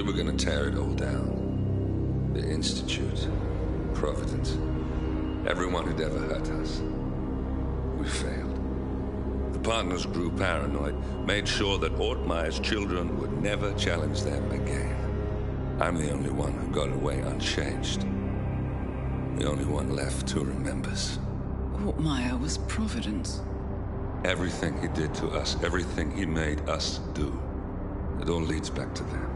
We were gonna tear it all down. The Institute, Providence, everyone who'd ever hurt us. We failed. The partners grew paranoid, made sure that Ortmeyer's children would never challenge them again. I'm the only one who got away unchanged. The only one left who remembers. Ortmeyer was Providence. Everything he did to us, everything he made us do, it all leads back to them.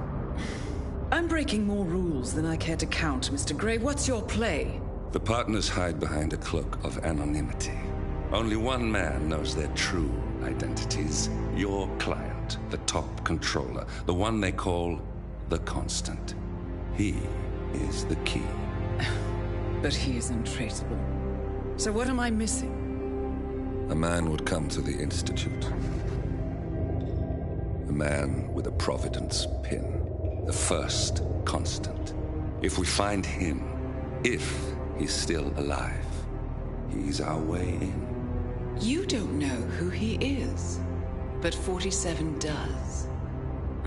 I'm breaking more rules than I care to count, Mr. Gray. What's your play? The partners hide behind a cloak of anonymity. Only one man knows their true identities. Your client, the top controller, the one they call the Constant. He is the key. But he is untraceable. So what am I missing? A man would come to the Institute. A man with a Providence pin. The first Constant. If we find him, if he's still alive, he's our way in. You don't know who he is, but 47 does.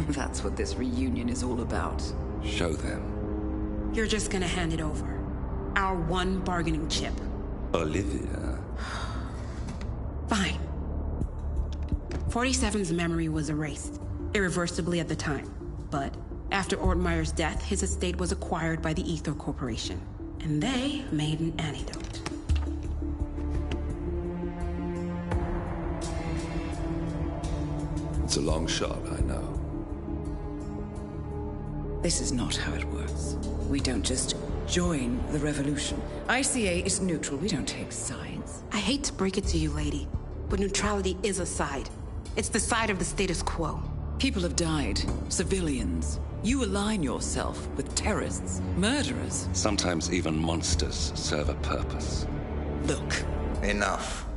That's what this reunion is all about. Show them. You're just gonna hand it over. Our one bargaining chip. Olivia. Fine. 47's memory was erased, irreversibly at the time. But after Ortmeyer's death, his estate was acquired by the Ether Corporation. And they made an antidote. It's a long shot, I know. This is not how it works. We don't just join the revolution. ICA is neutral. We don't take sides. I hate to break it to you, lady, but neutrality is a side. It's the side of the status quo. People have died. Civilians. You align yourself with terrorists, murderers. Sometimes even monsters serve a purpose. Look. Enough.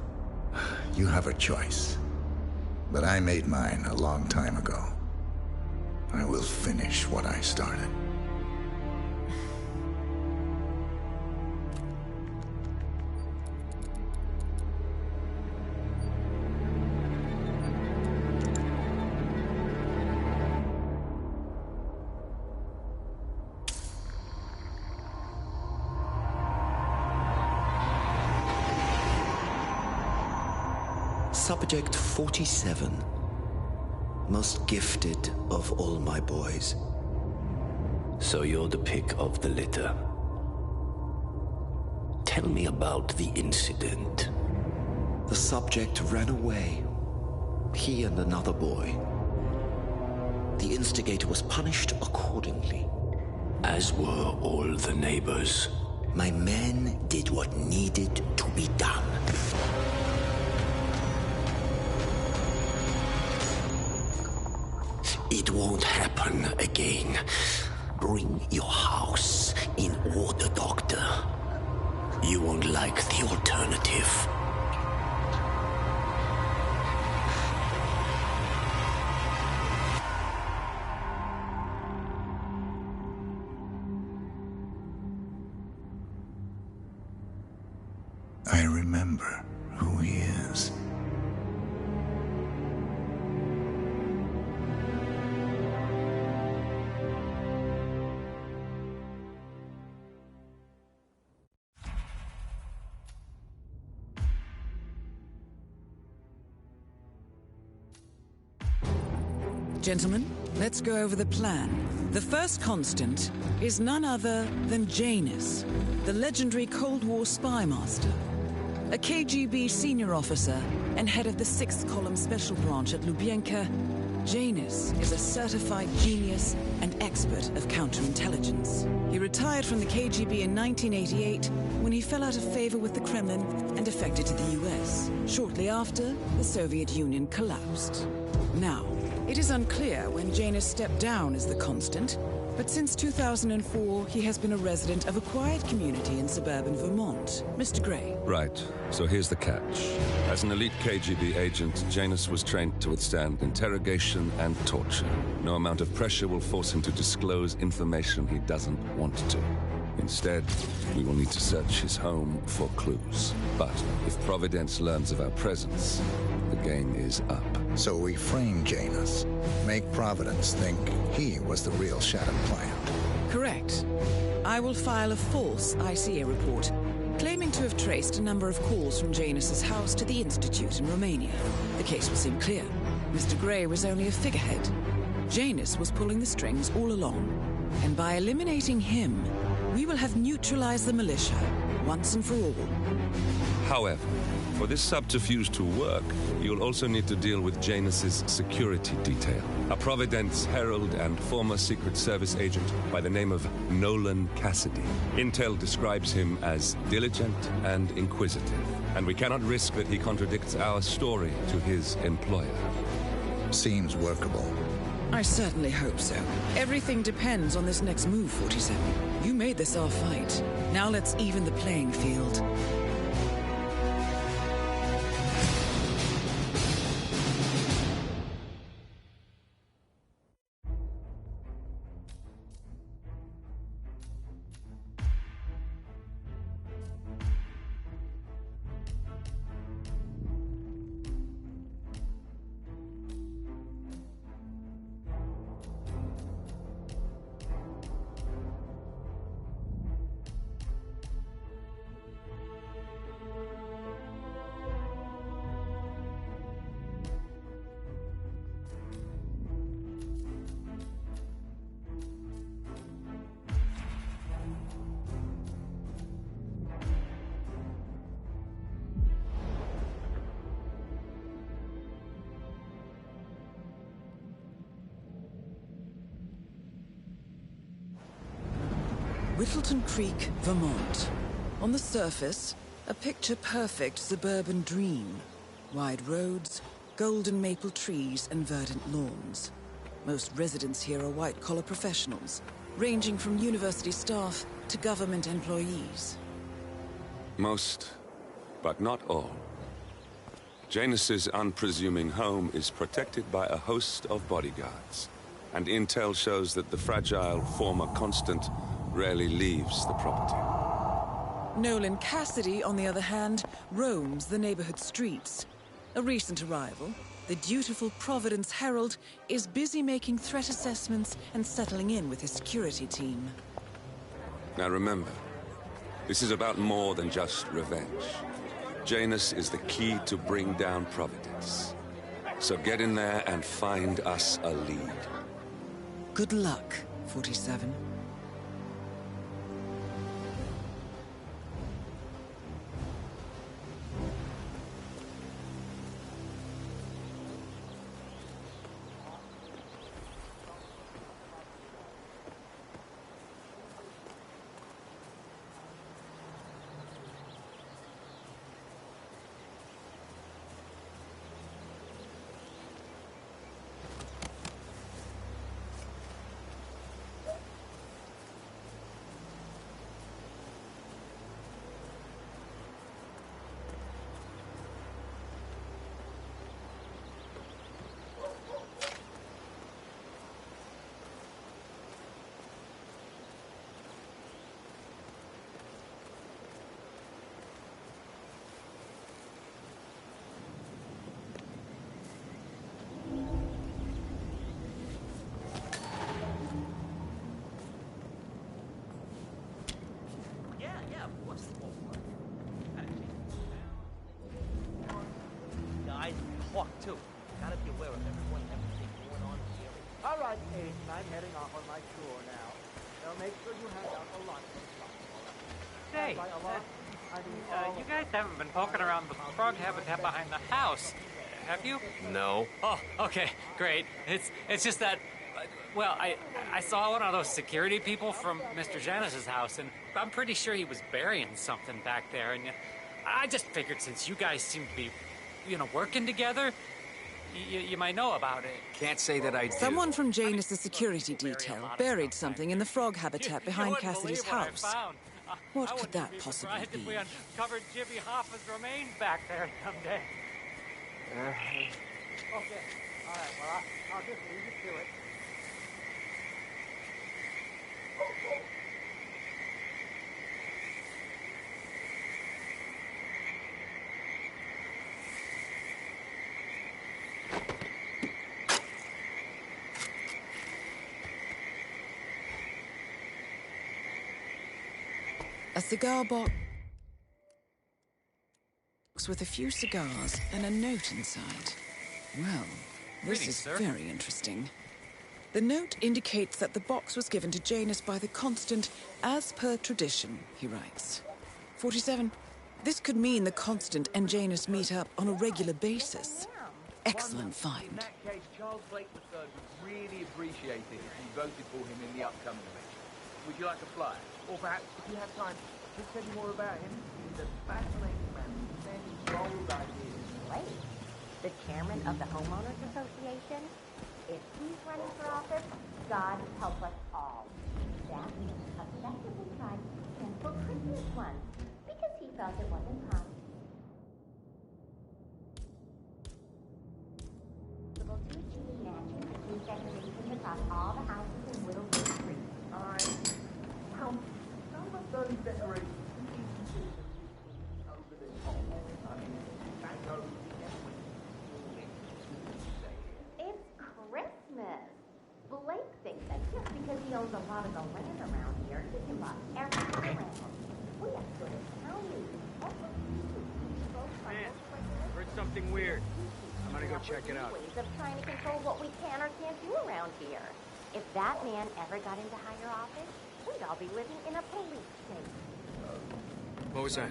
You have a choice. But I made mine a long time ago. I will finish what I started. Subject 47. Most gifted of all my boys. So you're the pick of the litter. Tell me about the incident. The subject ran away. He and another boy. The instigator was punished accordingly. As were all the neighbors. My men did what needed to be done. It won't happen again. Bring your house in order, Doctor. You won't like the alternative. I remember who he is. Gentlemen, let's go over the plan. The first Constant is none other than Janus, the legendary Cold War spy master. A KGB senior officer and head of the 6th Column Special Branch at Lubyanka, Janus is a certified genius and expert of counterintelligence. He retired from the KGB in 1988 when he fell out of favor with the Kremlin and defected to the US. Shortly after, the Soviet Union collapsed. Now, it is unclear when Janus stepped down as the Constant, but since 2004, he has been a resident of a quiet community in suburban Vermont. Mr. Gray. Right. So here's the catch. As an elite KGB agent, Janus was trained to withstand interrogation and torture. No amount of pressure will force him to disclose information he doesn't want to. Instead, we will need to search his home for clues. But if Providence learns of our presence, the game is up. So we frame Janus, make Providence think he was the real Shadow Client. Correct. I will file a false ICA report, claiming to have traced a number of calls from Janus's house to the Institute in Romania. The case will seem clear. Mr. Gray was only a figurehead. Janus was pulling the strings all along. And by eliminating him, we will have neutralized the militia, once and for all. However, for this subterfuge to work, you'll also need to deal with Janus's security detail. A Providence herald and former Secret Service agent by the name of Nolan Cassidy. Intel describes him as diligent and inquisitive, and we cannot risk that he contradicts our story to his employer. Seems workable. I certainly hope so. Everything depends on this next move, 47. You made this our fight. Now let's even the playing field. Whittleton Creek, Vermont. On the surface, a picture-perfect suburban dream. Wide roads, golden maple trees, and verdant lawns. Most residents here are white-collar professionals, ranging from university staff to government employees. Most, but not all. Janus's unpresuming home is protected by a host of bodyguards, and intel shows that the fragile former Constant rarely leaves the property. Nolan Cassidy, on the other hand, roams the neighborhood streets. A recent arrival, the dutiful Providence Herald is busy making threat assessments and settling in with his security team. Now remember, this is about more than just revenge. Janus is the key to bring down Providence. So get in there and find us a lead. Good luck, 47. Too. Gotta be aware of everyone and everything going on here. All right, Aiden, I'm heading off on my tour now. Now make sure you hand out the lunch. Hey, you guys haven't been poking around the frog habitat behind the house, have you? No. Oh, okay, great. It's just that, well, I saw one of those security people from Mr. Janus's house, and I'm pretty sure he was burying something back there, and I just figured since you guys seem to be, working together, you might know about it. Can't say that I do. Someone from Janus' security detail buried something in the frog habitat behind Cassidy's house. What could that possibly be? If we uncovered Jimmy Hoffa's remains back there someday. Okay, all right, well, I'll just leave you to it. A cigar box with a few cigars and a note inside. Well, this Greetings, is sir. very interesting. The note indicates that the box was given to Janus by the Constant as per tradition, he writes. 47. This could mean the Constant and Janus meet up on a regular basis. Excellent find. In that case, Charles Blake III would really appreciate it if you voted for him in the upcoming election. Would you like a flyer? Or perhaps, if you have time, just tell you more about him. He's a fascinating man with many bold ideas. Blake, the chairman of the Homeowners Association? If he's running for office, God help us all. That effectively tried to cancel Christmas once because he felt it wasn't possible. To achieve matching Christmas decorations across all the houses in Whittleton Street. Some of those decorations over the top. I mean, that goes It's Christmas. Blake thinks that just because he owns a lot of the land around here, he can buy everything around him. We have to go to county. Man, heard something weird. I'm gonna go check it out. Ways of trying to control what we can or can't do around here. If that man ever got into higher office, we'd all be living in a police state. What was that?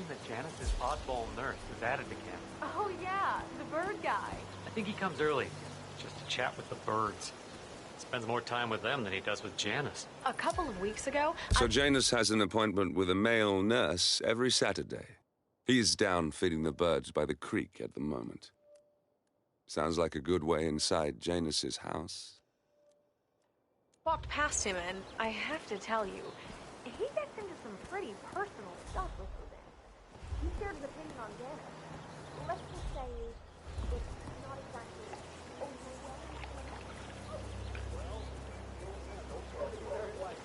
That Janus's oddball nurse is at it again. Oh yeah, the bird guy. I think he comes early, just to chat with the birds. Spends more time with them than he does with Janus. A couple of weeks ago, So Janus has an appointment with a male nurse every Saturday. He's down feeding the birds by the creek at the moment. Sounds like a good way inside Janus's house. walked past him and I have to tell you, he gets into some pretty personal stuff with her then. He shared his opinion on Janus. Let's just say it's not exactly overwhelming.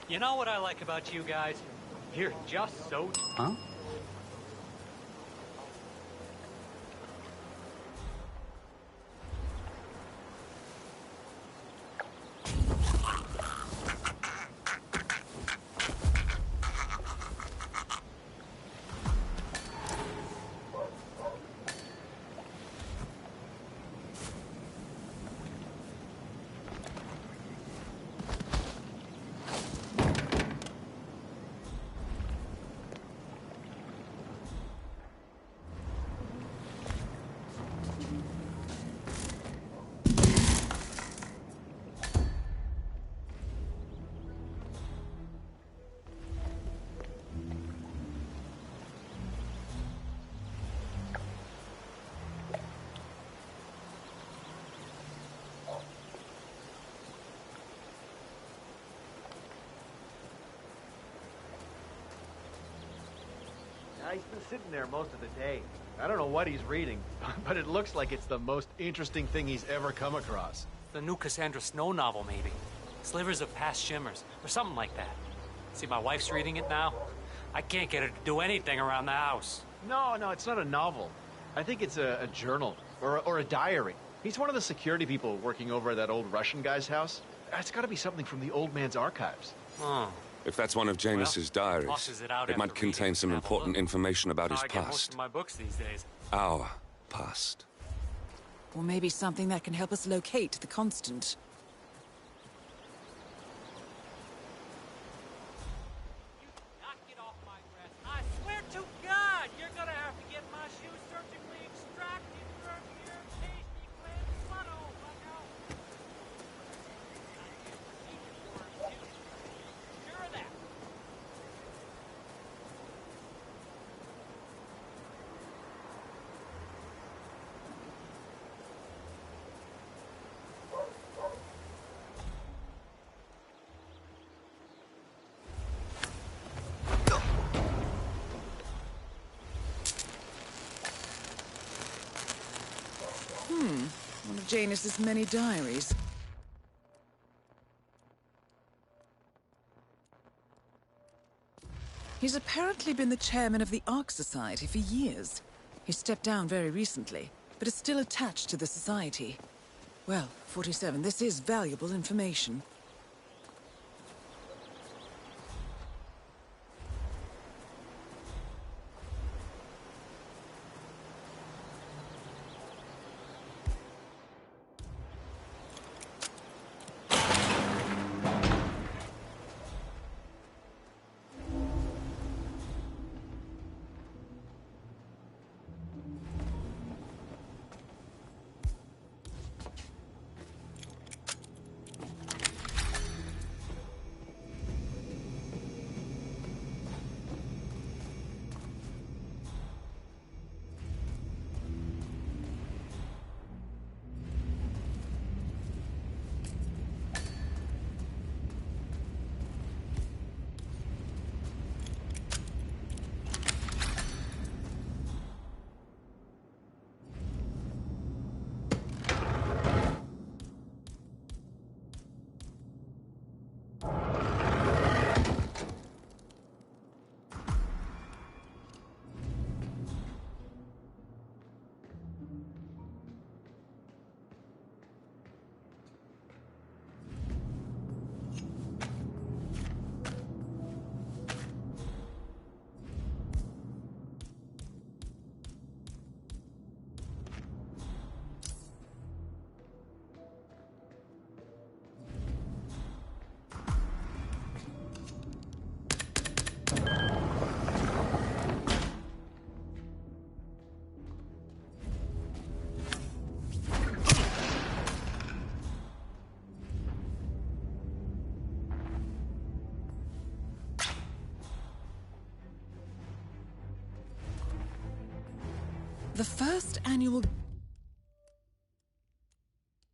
You know what I like about you guys? You're just so... Huh? He's been sitting there most of the day. I don't know what he's reading, but it looks like it's the most interesting thing he's ever come across. The new Cassandra Snow novel, maybe. Slivers of Past Shimmers, or something like that. See, my wife's reading it now. I can't get her to do anything around the house. No, it's not a novel. I think it's a journal, or a diary. He's one of the security people working over at that old Russian guy's house. It's gotta be something from the old man's archives. Oh. If that's one of Janus's diaries, it might contain some important information about his I get most past. of my books these days. Our past. Or maybe something that can help us locate the Constant. Knock it off my grass. I swear to God, you're gonna have to get my shoes surgically extracted from your tasty clean butthole, bucko. Sure of that. One of Janus's many diaries. He's apparently been the chairman of the Ark Society for years. He stepped down very recently, but is still attached to the society. Well, 47, this is valuable information. The first annual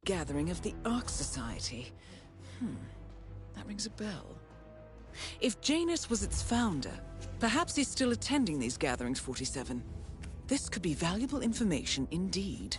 gathering of the Ark Society. That rings a bell. If Janus was its founder, perhaps he's still attending these gatherings, 47. This could be valuable information indeed.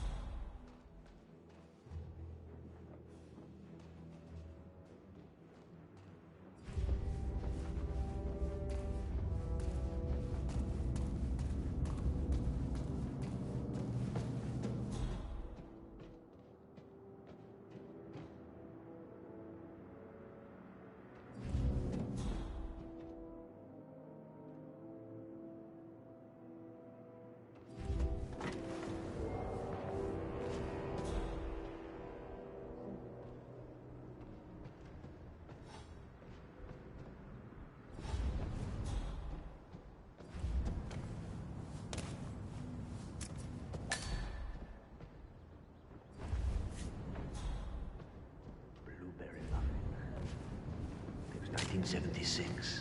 Blueberry muffin. It was 1976.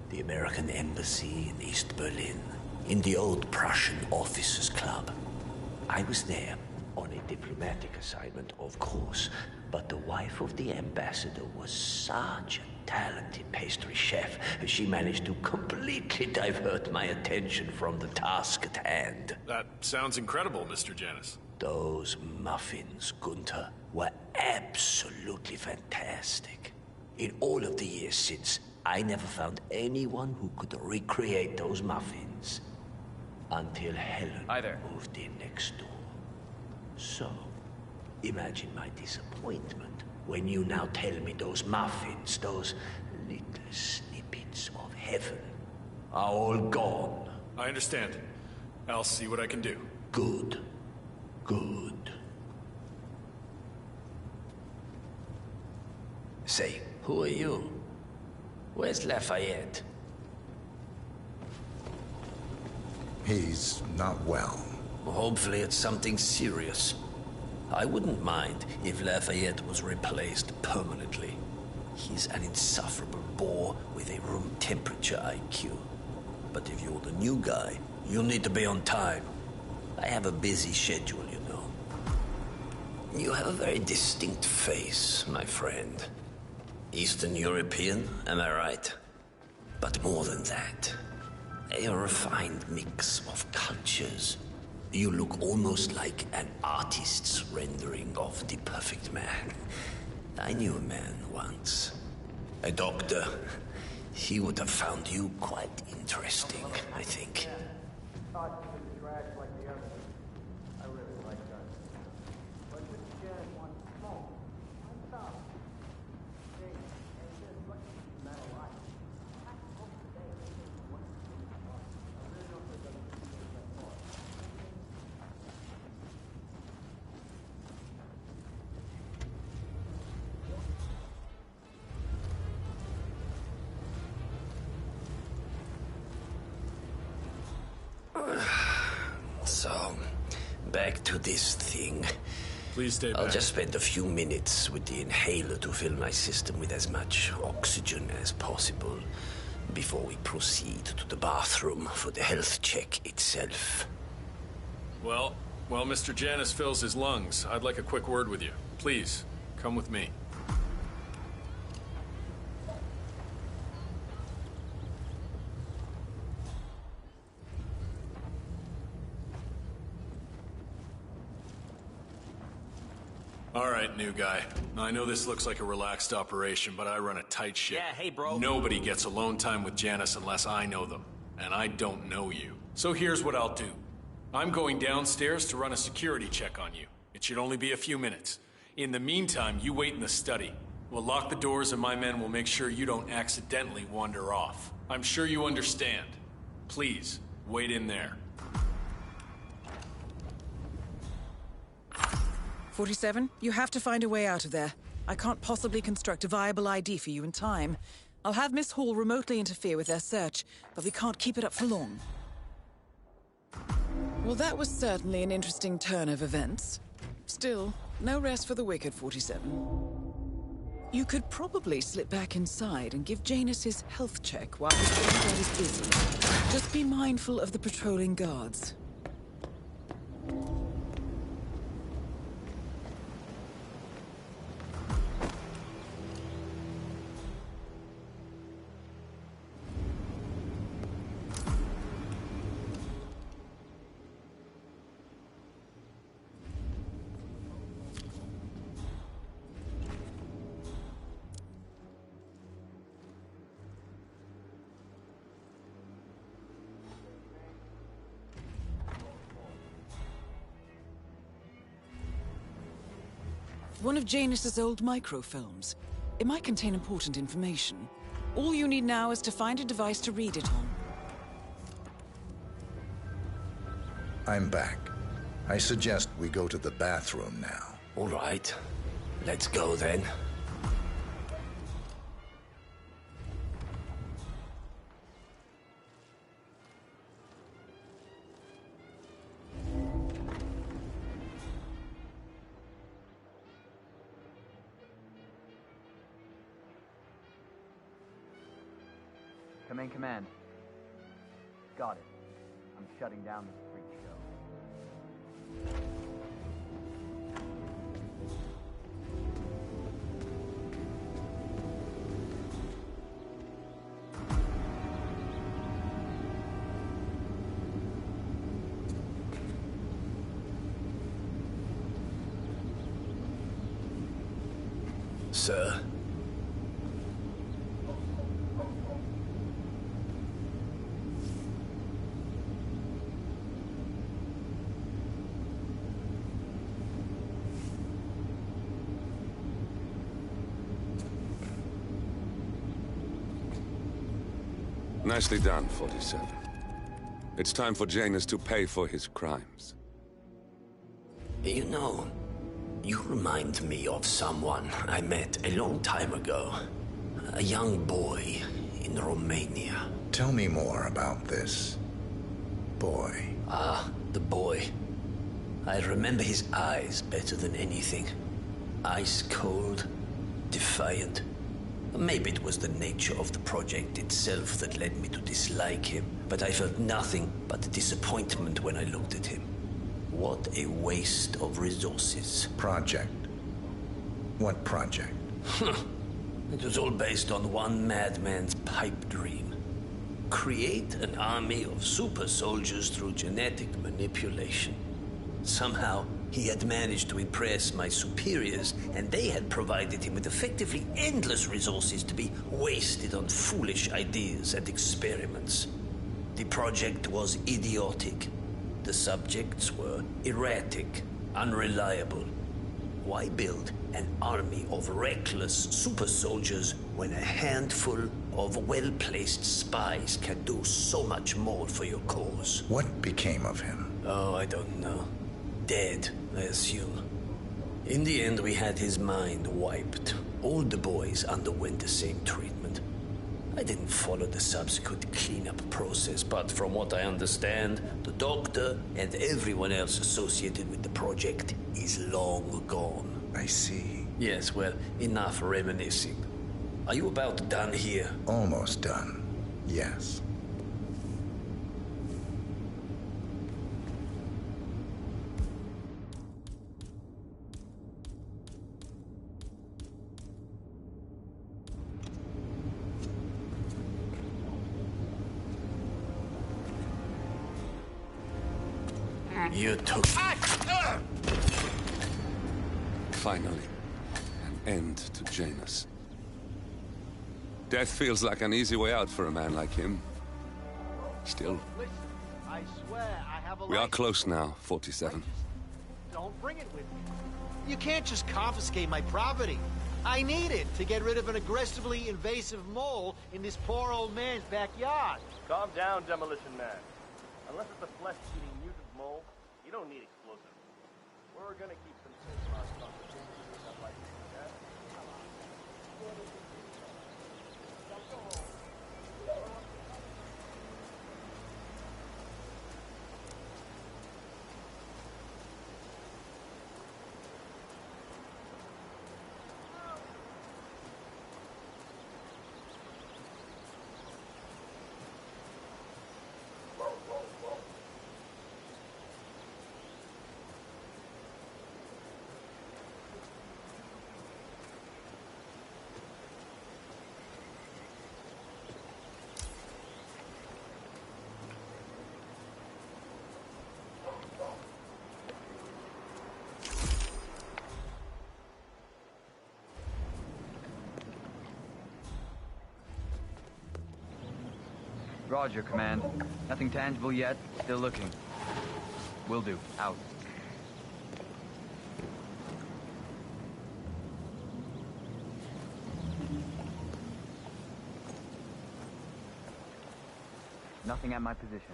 The American Embassy in East Berlin, in the old Prussian Officers Club. I was there on a diplomatic assignment, of course, but the wife of the ambassador was such a talented pastry chef, she managed to completely divert my attention from the task at hand. That sounds incredible, Mr. Janus. Those muffins, Gunther, were absolutely fantastic. In all of the years since, I never found anyone who could recreate those muffins. Until Helen moved in next door. So, imagine my disappointment when you now tell me those muffins, those little snippets of heaven, are all gone. I understand. I'll see what I can do. Good. Good. Say, who are you? Where's Lafayette? He's not well. Hopefully it's something serious. I wouldn't mind if Lafayette was replaced permanently. He's an insufferable bore with a room temperature IQ. But if you're the new guy, you'll need to be on time. I have a busy schedule, you know. You have a very distinct face, my friend. Eastern European, am I right? But more than that, a refined mix of cultures. You look almost like an artist's rendering of the perfect man. I knew a man once. A doctor. He would have found you quite interesting, I think. So, back to this thing. Please stay back. I'll just spend a few minutes with the inhaler to fill my system with as much oxygen as possible before we proceed to the bathroom for the health check itself. Well, while Mr. Janus fills his lungs, I'd like a quick word with you. Please, come with me. All right, new guy. I know this looks like a relaxed operation, but I run a tight ship. Yeah, hey, bro. Nobody gets alone time with Janus unless I know them, and I don't know you. So here's what I'll do. I'm going downstairs to run a security check on you. It should only be a few minutes. In the meantime, you wait in the study. We'll lock the doors and my men will make sure you don't accidentally wander off. I'm sure you understand. Please, wait in there. 47, you have to find a way out of there. I can't possibly construct a viable ID for you in time. I'll have Miss Hall remotely interfere with their search, but we can't keep it up for long. Well, that was certainly an interesting turn of events. Still, no rest for the wicked, 47. You could probably slip back inside and give Janus his health check while his bodyguard is busy. Just be mindful of the patrolling guards. One of Janus's old microfilms. It might contain important information. All you need now is to find a device to read it on. I'm back. I suggest we go to the bathroom now. All right. Let's go then. Come in, command. Got it. I'm shutting down this freak show. Sir? Nicely done, 47. It's time for Janus to pay for his crimes. You know, you remind me of someone I met a long time ago. A young boy in Romania. Tell me more about this boy. Ah, the boy. I remember his eyes better than anything. Ice cold, defiant. Maybe it was the nature of the project itself that led me to dislike him, but I felt nothing but disappointment when I looked at him. What a waste of resources. Project? What project? It was all based on one madman's pipe dream. Create an army of super soldiers through genetic manipulation. Somehow, he had managed to impress my superiors, and they had provided him with effectively endless resources to be wasted on foolish ideas and experiments. The project was idiotic. The subjects were erratic, unreliable. Why build an army of reckless super soldiers when a handful of well-placed spies can do so much more for your cause? What became of him? Oh, I don't know. Dead, I assume. In the end, we had his mind wiped. All the boys underwent the same treatment. I didn't follow the subsequent cleanup process, but from what I understand, the doctor and everyone else associated with the project is long gone. I see. Yes, well, enough reminiscing. Are you about done here? Almost done, yes. You took... Finally, an end to Janus. Death feels like an easy way out for a man like him. Still, Listen, I swear I have a we are license. close now, 47. Don't bring it with you. You can't just confiscate my property. I need it to get rid of an aggressively invasive mole in this poor old man's backyard. Calm down, Demolition Man. Unless it's a flesh-eating mutant mole, you don't need explosives. We're gonna keep some safe spots on the things and stuff like that. Roger, Command. Nothing tangible yet. Still looking. Will do. Out. Nothing at my position.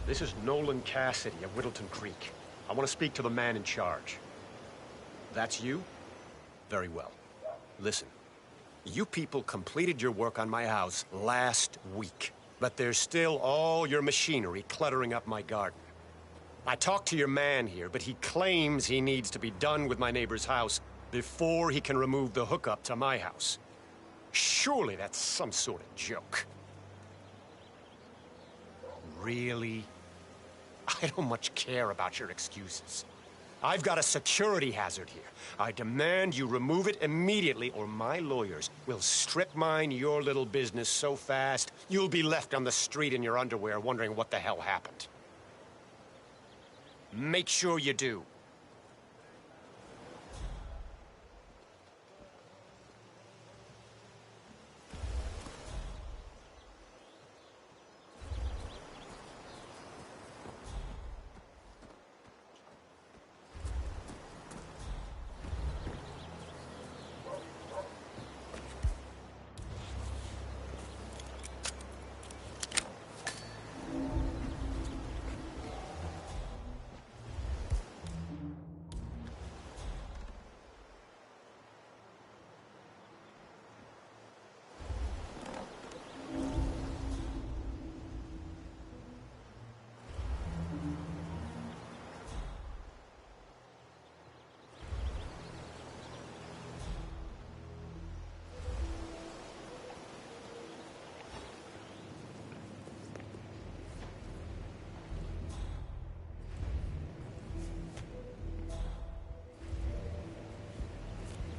This is Nolan Cassidy at Whittleton Creek. I want to speak to the man in charge. That's you? Very well. Listen, You people completed your work on my house last week, but there's still all your machinery cluttering up my garden. I talked to your man here, but he claims he needs to be done with my neighbor's house before he can remove the hookup to my house. Surely that's some sort of joke. Really? I don't much care about your excuses. I've got a security hazard here. I demand you remove it immediately, or my lawyers will strip mine your little business so fast, you'll be left on the street in your underwear wondering what the hell happened. Make sure you do.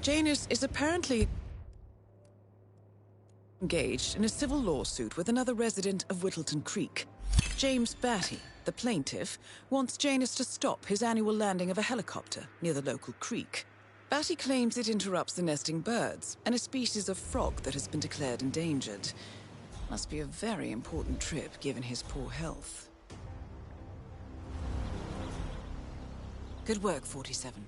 Janus is apparently engaged in a civil lawsuit with another resident of Whittleton Creek. James Batty, the plaintiff, wants Janus to stop his annual landing of a helicopter near the local creek. Batty claims it interrupts the nesting birds and a species of frog that has been declared endangered. Must be a very important trip given his poor health. Good work, 47.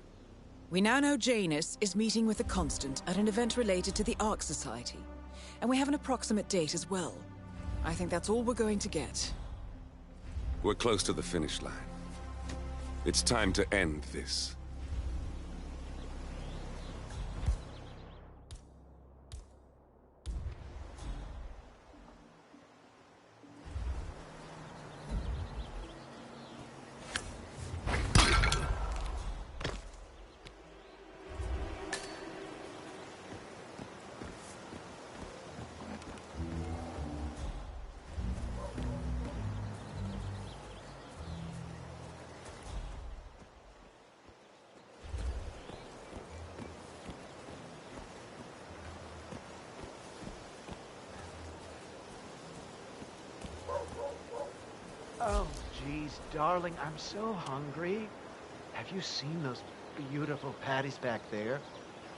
We now know Janus is meeting with the Constant at an event related to the Ark Society. And we have an approximate date as well. I think that's all we're going to get. We're close to the finish line. It's time to end this. Oh, geez, darling, I'm so hungry. Have you seen those beautiful patties back there?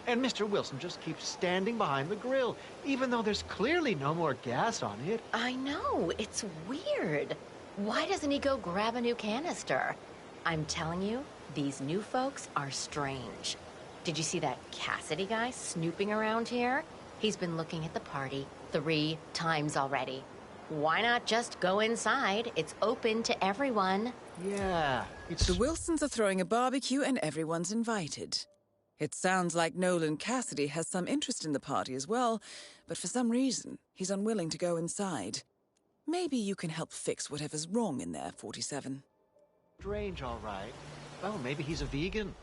And Mr. Wilson just keeps standing behind the grill, even though there's clearly no more gas on it. I know, it's weird. Why doesn't he go grab a new canister? I'm telling you, these new folks are strange. Did you see that Cassidy guy snooping around here? He's been looking at the party 3 times already. Why not just go inside? It's open to everyone. Yeah, The Wilsons are throwing a barbecue and everyone's invited. It sounds like Nolan Cassidy has some interest in the party as well, but for some reason, he's unwilling to go inside. Maybe you can help fix whatever's wrong in there, 47. Strange, all right. Oh, maybe he's a vegan.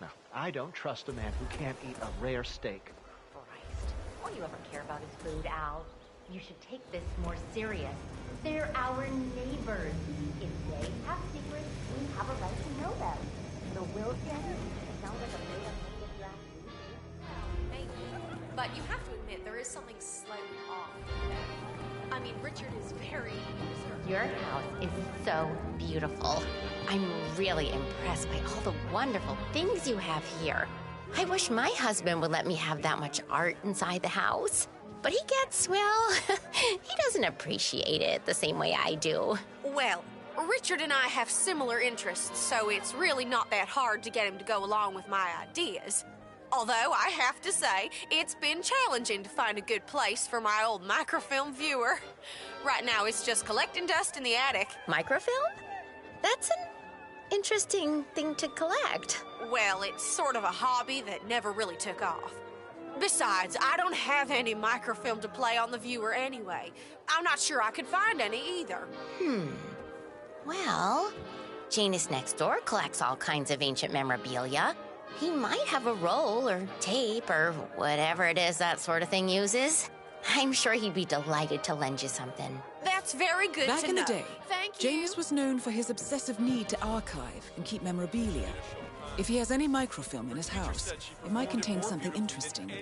Now, I don't trust a man who can't eat a rare steak. Christ, won't you ever care about his food, Al? You should take this more serious. They're our neighbors. If they have secrets, we have a right to know them. The Wilsons sound like a made-up draft. Maybe. But you have to admit, there is something slightly off. I mean, Richard is very reserved. Your house is so beautiful. I'm really impressed by all the wonderful things you have here. I wish my husband would let me have that much art inside the house. But he gets, well, he doesn't appreciate it the same way I do. Well, Richard and I have similar interests, so it's really not that hard to get him to go along with my ideas. Although, I have to say, it's been challenging to find a good place for my old microfilm viewer. Right now, it's just collecting dust in the attic. Microfilm? That's an interesting thing to collect. Well, it's sort of a hobby that never really took off. Besides, I don't have any microfilm to play on the viewer anyway. I'm not sure I could find any either. Well, Janus next door collects all kinds of ancient memorabilia. He might have a roll or tape or whatever it is that sort of thing uses. I'm sure he'd be delighted to lend you something. That's very good to know. Back in the day, Thank you. Janus was known for his obsessive need to archive and keep memorabilia. If he has any microfilm in his house, it might contain something interesting.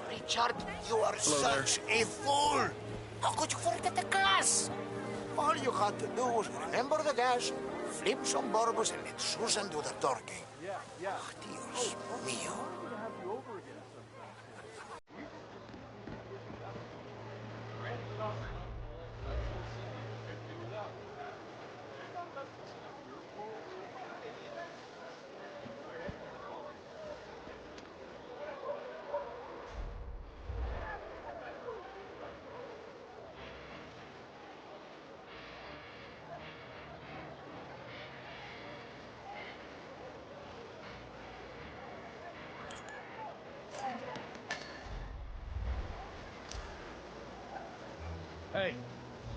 Richard, you are such a fool! How could you forget the class? All you had to do was remember the gas, flip some bourbons, and let Susan do the talking. Dios mío. Hey,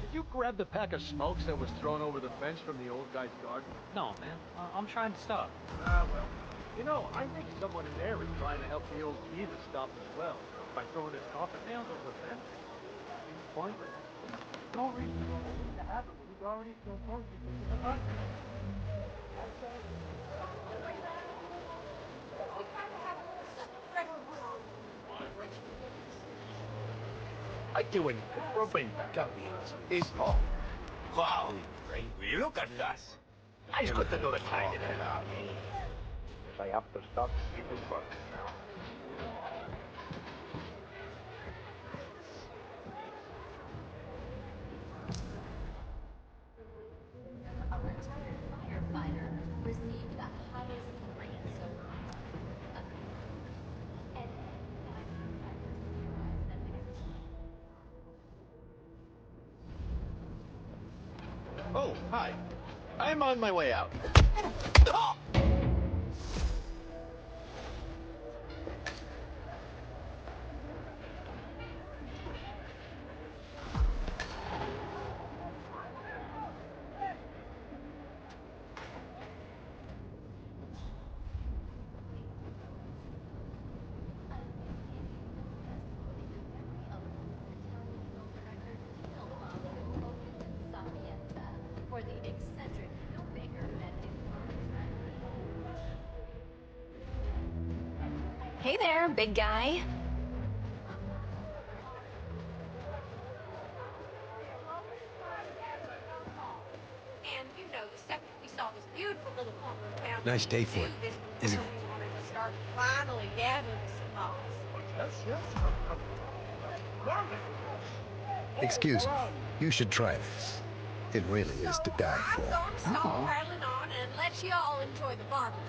did you grab the pack of smokes that was thrown over the fence from the old guy's garden? No, man. I'm trying to stop. Ah, well. You know, I think someone in there is trying to help the old geezer stop as well by throwing his coffin nails over the fence. Seems pointless. No reason to have it. He's already so close to the house. I do anything for a win back out here. It's all. Wow. Great. Look at that. I just got to know the time in it. If I have to stop, it is fun. Oh, hi. I'm on my way out. Hey there, big guy. And you know, the second we saw this beautiful little corner of town, Nice day for it, isn't it? we wanted to start finally gathering some moss. Excuse me. You should try this. It really is to die I'm for. going to stop piling on and let you all enjoy the barbecue.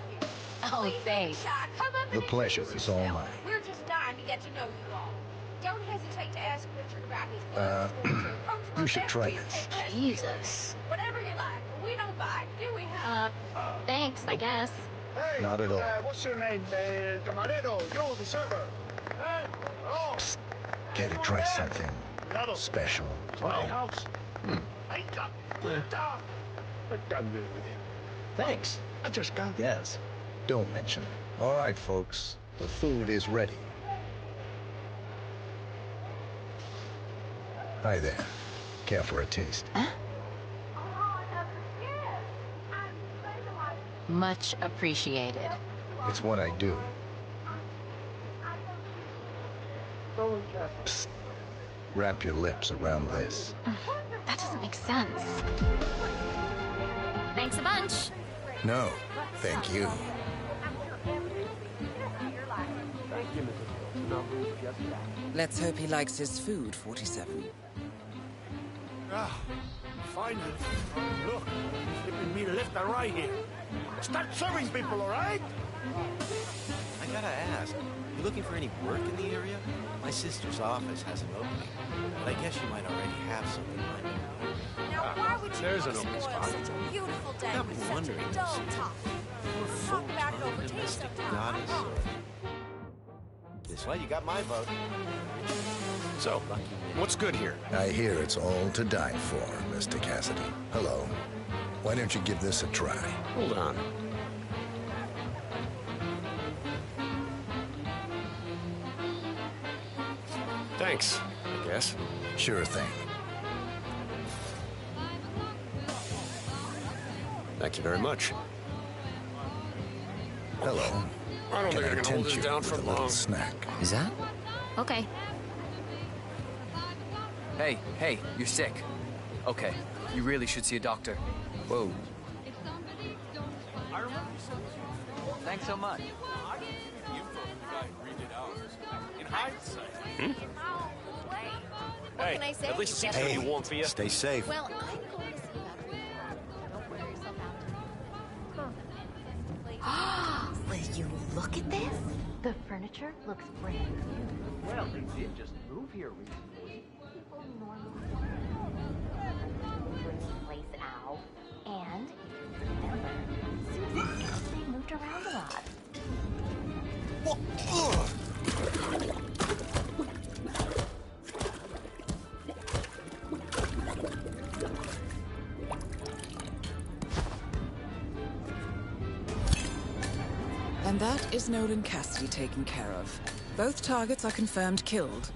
Oh, Please, thanks. Come up The and pleasure introduce is all yourself. mine. We're just dying to get to know you all. Don't hesitate to ask Richard about his goods or to approach my You should try beverages this. and Jesus. whatever you like. We don't bite, do we, huh? Thanks, I guess. Hey, Not at all. What's your name? Camarero, you're the server. Hey, oh. Psst. Care to try something special? My house. I got Thanks. I just got Yes. Don't mention it. All right, folks. The food is ready. Hi there. Care for a taste? Much appreciated. It's what I do. Psst. Wrap your lips around this. That doesn't make sense. Thanks a bunch. No, thank you. Let's hope he likes his food, 47. Ah, finally. Look, flipping me left and right here. Start serving people, all right? I gotta ask, you looking for any work in the area? My sister's office has an opening, but I guess you might already have something lined up. Now, why would you There's want an to open spoil spot. such a beautiful day I've with been such wondering a if dull it's topic? a We'll talk about it over full-time tea domestic sometime. goddess Come on. or... this. Well, you got my vote. So, what's good here? I hear it's all to die for, Mr. Cassidy. Hello. Why don't you give this a try? Hold on. Thanks, I guess. Sure thing. Thank you very much. Hello. I don't Can think I can hold tempt this you down with for a little long. snack? Is that? Okay. Hey, you're sick. Okay, you really should see a doctor. Whoa. Thanks so much. In hindsight. What can I say? At least it seems to be warm for you. Stay safe. Well, I'm going to see about it. Don't wear yourself out. Will you look at this? The furniture looks brand new. Well, they did just move here recently. People normally bring the place out. And remember, Susan said they moved around a lot. And that is Nolan Cassidy taken care of. Both targets are confirmed killed.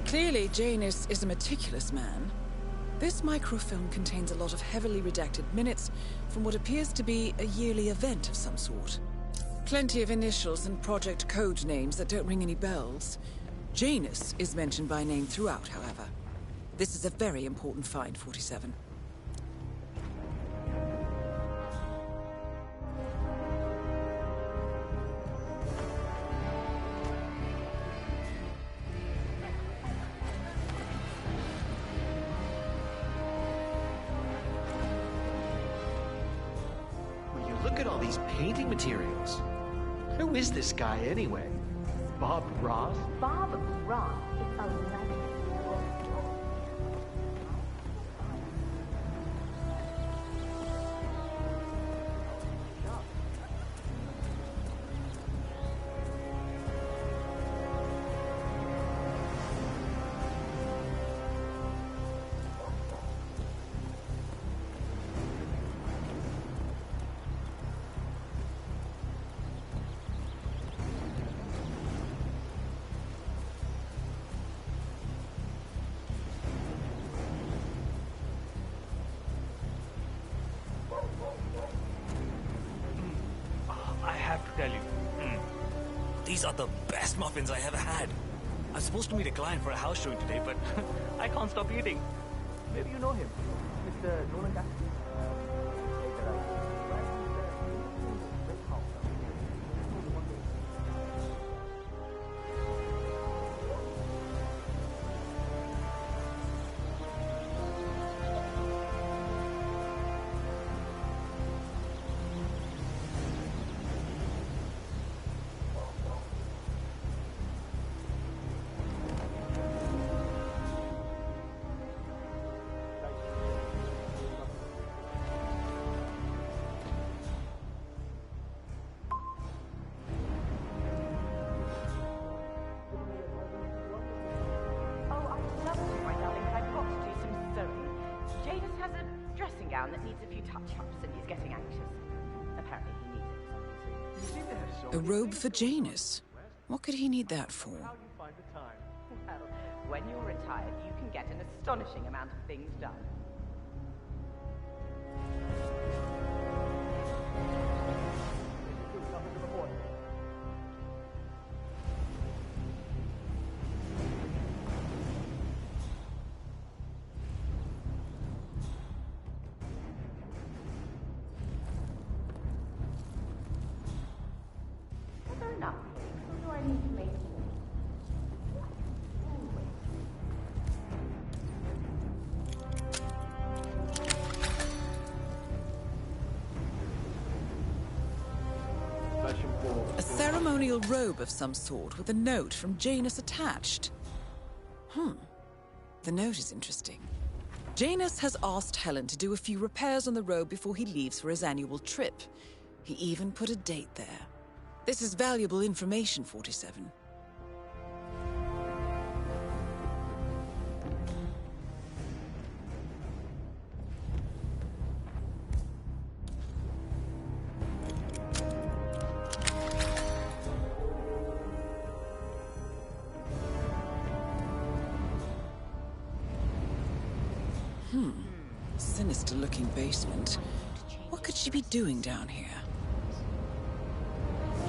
Clearly, Janus is a meticulous man. This microfilm contains a lot of heavily redacted minutes from what appears to be a yearly event of some sort. Plenty of initials and project code names that don't ring any bells. Janus is mentioned by name throughout, however. This is a very important find, 47. Look at all these painting materials. Who is this guy anyway? Bob Ross? Bob Ross is a legend. Tell you. These are the best muffins I ever had. I'm supposed to meet a client for a house showing today, but I can't stop eating. Maybe you know him, Mr. Nolan Cassidy. That needs a few touch-ups and he's getting anxious. Apparently he needs it for something too. A robe for Janus? What could he need that for? Well, when you're retired, you can get an astonishing amount of things done. A ceremonial robe of some sort with a note from Janus attached. The note is interesting. Janus has asked Helen to do a few repairs on the robe before he leaves for his annual trip. He even put a date there. This is valuable information, 47. Sinister-looking basement. What could she be doing down here?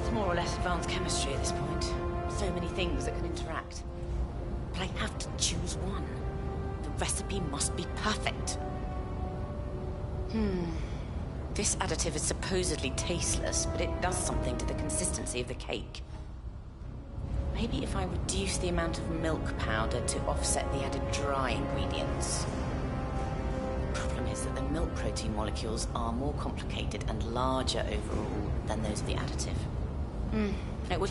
It's more or less advanced chemistry at this point. So many things that can interact. But I have to choose one. The recipe must be perfect. This additive is supposedly tasteless, but it does something to the consistency of the cake. Maybe if I reduce the amount of milk powder to offset the added dry ingredients. The problem is that the milk protein molecules are more complicated and larger overall than those of the additive. It would...